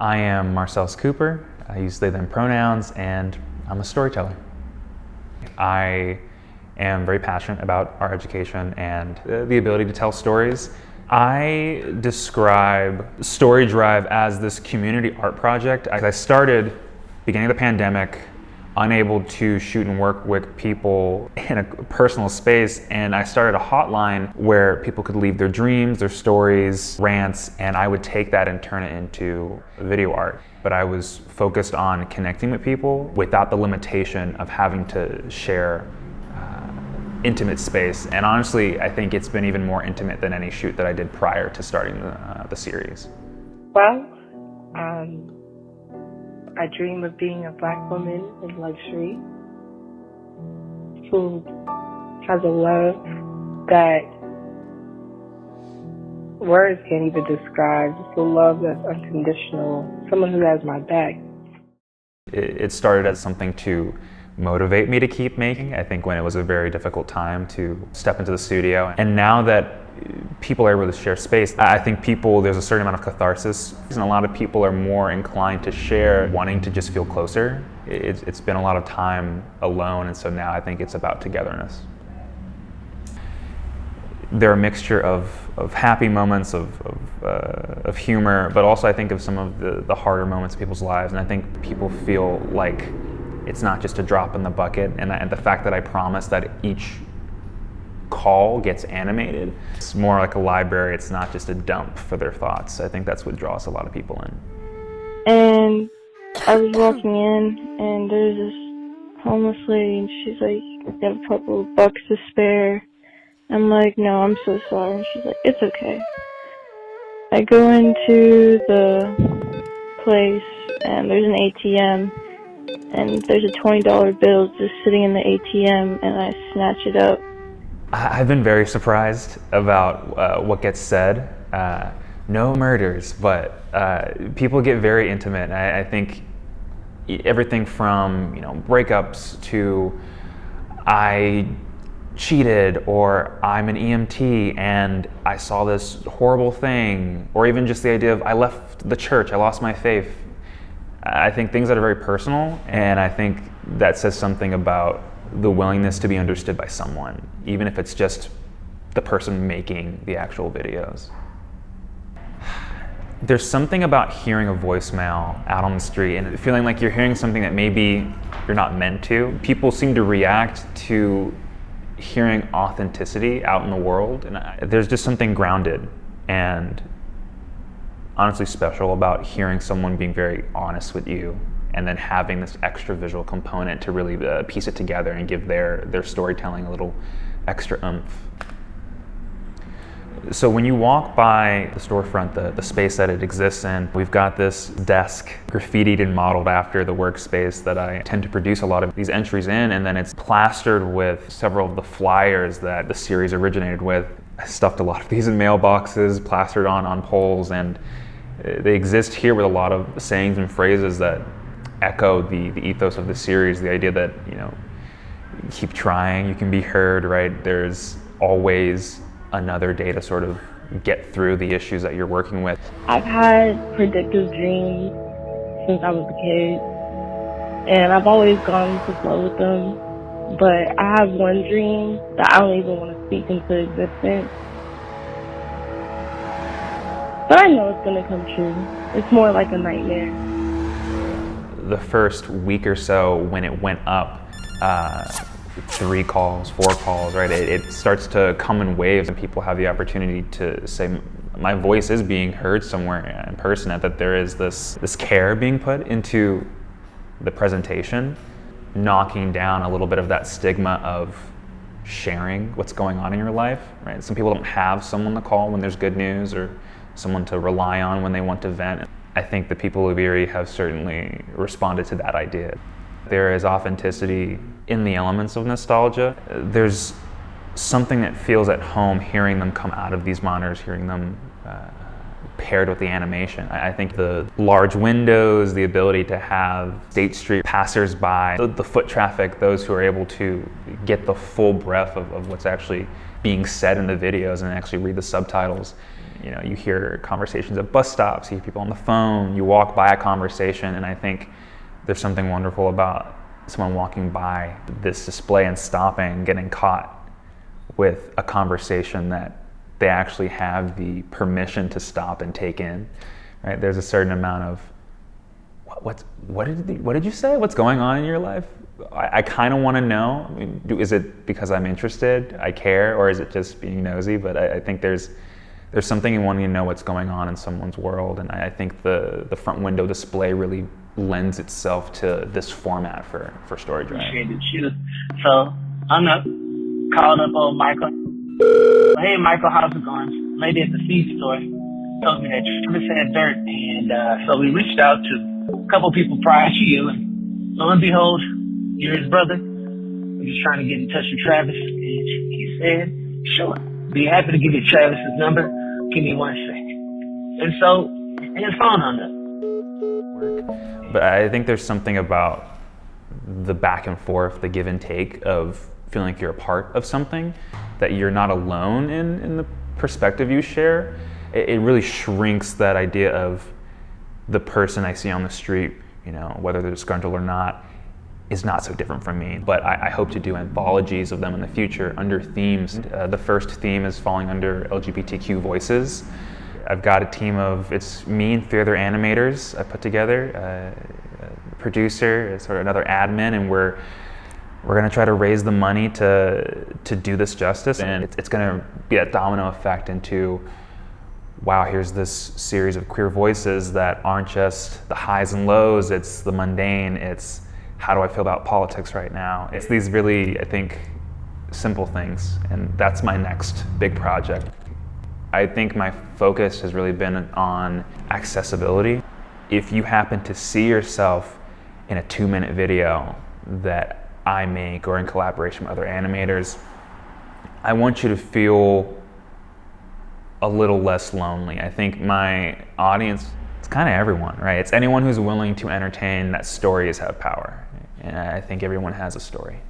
I am Marcelese Cooper. I use they, them pronouns, and I'm a storyteller. I am very passionate about our education and the ability to tell stories. I describe Story Drive as this community art project. I started beginning of the pandemic, unable to shoot and work with people in a personal space, and I started a hotline where people could leave their dreams, their stories, rants, and I would take that and turn it into video art. But I was focused on connecting with people without the limitation of having to share intimate space. And honestly, I think it's been even more intimate than any shoot that I did prior to starting the series. Well, I dream of being a Black woman in luxury who has a love that words can't even describe. Just a love that's unconditional. Someone who has my back. It started as something to motivate me to keep making. I think when it was a very difficult time to step into the studio. And now that people are able to share space, I think there's a certain amount of catharsis, and a lot of people are more inclined to share, wanting to just feel closer. It's been a lot of time alone, and so now I think it's about togetherness. They're a mixture of happy moments, of humor, but also I think of some of the harder moments in people's lives, and I think people feel like it's not just a drop in the bucket, and the fact that I promise that each call gets animated. It's more like a library, it's not just a dump for their thoughts. I think that's what draws a lot of people in. And I was walking in, and there's this homeless lady, and she's like, "I got a couple of bucks to spare." I'm like, "No, I'm so sorry." And she's like, "It's okay." I go into the place, and there's an ATM, and there's a $20 bill just sitting in the ATM, and I snatch it up. I've been very surprised about what gets said. No murders, but people get very intimate. I think everything from breakups to I cheated, or I'm an EMT and I saw this horrible thing, or even just the idea of I left the church, I lost my faith. I think things that are very personal, and I think that says something about the willingness to be understood by someone, even if it's just the person making the actual videos. There's something about hearing a voicemail out on the street and feeling like you're hearing something that maybe you're not meant to. People seem to react to hearing authenticity out in the world, and there's just something grounded and honestly special about hearing someone being very honest with you, and then having this extra visual component to really piece it together and give their storytelling a little extra oomph. So when you walk by the storefront, the space that it exists in, we've got this desk graffitied and modeled after the workspace that I tend to produce a lot of these entries in, and then it's plastered with several of the flyers that the series originated with. I stuffed a lot of these in mailboxes, plastered on poles, and they exist here with a lot of sayings and phrases that echo the ethos of the series, the idea that, keep trying, you can be heard, right? There's always another day to sort of get through the issues that you're working with. I've had predictive dreams since I was a kid, and I've always gone with the flow with them, but I have one dream that I don't even want to speak into existence. But I know it's going to come true. It's more like a nightmare. The first week or so when it went up, 3 calls, 4 calls, right? It starts to come in waves, and people have the opportunity to say, my voice is being heard somewhere in person, and that there is this care being put into the presentation, knocking down a little bit of that stigma of sharing what's going on in your life, right? Some people don't have someone to call when there's good news, or someone to rely on when they want to vent. I think the people of Erie have certainly responded to that idea. There is authenticity in the elements of nostalgia. There's something that feels at home hearing them come out of these monitors, hearing them paired with the animation. I think the large windows, the ability to have State Street passersby, the foot traffic, those who are able to get the full breadth of what's actually being said in the videos and actually read the subtitles. You know, you hear conversations at bus stops, you hear people on the phone, you walk by a conversation, and I think there's something wonderful about someone walking by this display and stopping, getting caught with a conversation that they actually have the permission to stop and take in, right? There's a certain amount of, what did you say? What's going on in your life? I kind of want to know. I mean, is it because I'm interested, I care, or is it just being nosy? But I think there's something in wanting to know what's going on in someone's world, and I think the front window display really lends itself to this format for Story Drive. So I'm up, called up old Michael. Hey Michael, how's it going? Lady at the feed store told me that Travis had dirt, and so we reached out to a couple people prior to you, and lo and behold, you're his brother. I'm just trying to get in touch with Travis, and he said, sure, be happy to give you Travis's number. Give me 1 second. And so, and his phone hung up. But I think there's something about the back and forth, the give and take of feeling like you're a part of something, that you're not alone in the perspective you share. It really shrinks that idea of the person I see on the street, you know, whether they're disgruntled or not, is not so different from me. But I hope to do anthologies of them in the future under themes. The first theme is falling under LGBTQ voices. I've got a team of, it's me and 3 other animators I put together, a producer, sort of another admin, and we're going to try to raise the money to do this justice. And it's going to be a domino effect into, wow, here's this series of queer voices that aren't just the highs and lows, it's the mundane, it's how do I feel about politics right now? It's these really, I think, simple things, and that's my next big project. I think my focus has really been on accessibility. If you happen to see yourself in a 2-minute video that I make or in collaboration with other animators, I want you to feel a little less lonely. I think my audience, it's kind of everyone, right? It's anyone who's willing to entertain that stories have power. And I think everyone has a story.